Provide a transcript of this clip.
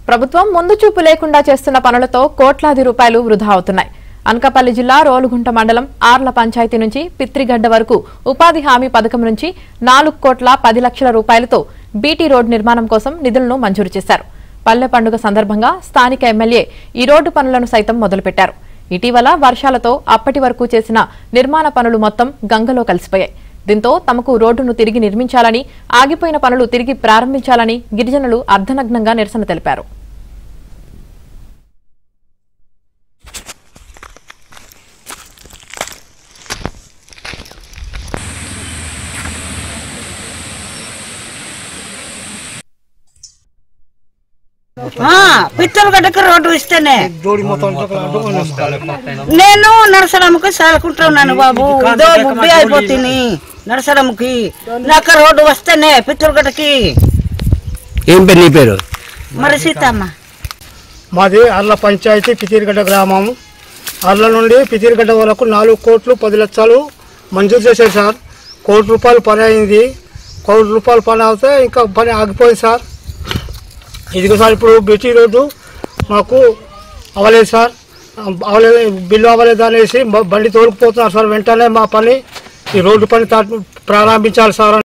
ప్రభుత్వం ముందు చూపు లేకుండా చేస్తున్న పనులతో కోట్లాది రూపాయలు వృధా అవుతున్నాయి. అనకాపల్లి జిల్లా రోలుగుంట మండలం ఆర్ల పంచాయతీ నుంచి పిత్రిగడ్డ వరకు ఉపాధి హామీ పథకం నుంచి 4,10,00,000 రూపాయలతో బీటీ రోడ్ నిర్మాణం కోసం నిధులను మంజూరు చేశారు. పల్లె పండుగ సందర్భంగా స్థానిక ఎమ్మెల్యే ఈ రోడ్డు పనులను సైతం మొదలుపెట్టారు. ఇటీవల వర్షాలతో అప్పటి వరకు చేసిన నిర్మాణ పనులు మొత్తం గంగలో కలిసిపోయాయి. దీంతో తమకు రోడ్డును తిరిగి నిర్మించాలని, ఆగిపోయిన పనులు తిరిగి ప్రారంభించాలని గిరిజనులు అర్ధనగ్నంగా నిరసన తెలిపారు. పిత్తలగడ్డకు రోడ్డు ఇస్తేనే నేను నరసరాముకి సాలుకుంటున్నాను బాబు. ఇదో ముబ్బి అయిపోతుంది నరసరాముకి. నాకు రోడ్డు వస్తేనే పిత్తలగడ్డకి. ఏం పేరు నీ పేరు? మరి సీతమ్మ. మాది అర్ల పంచాయతీ పితిరిగడ్డ గ్రామం. అర్ల నుండి పితిరిగడ్డ వరకు 4,10,00,000 మంజూరు చేశారు సార్. ₹1,00,00,000 పని అయింది. ₹1,00,00,000 పని అవుతే ఇంకా పని ఆగిపోయింది సార్. ఇదిగో సార్ ఇప్పుడు బీటీ రోడ్డు మాకు అవ్వలేదు సార్. అవ్వలేదు, బిల్లు అవ్వలేదు అనేసి బండి తోలుకుపోతున్నారు సార్. వెంటనే మా పని ఈ రోడ్డు పని ప్రారంభించాలి సార్.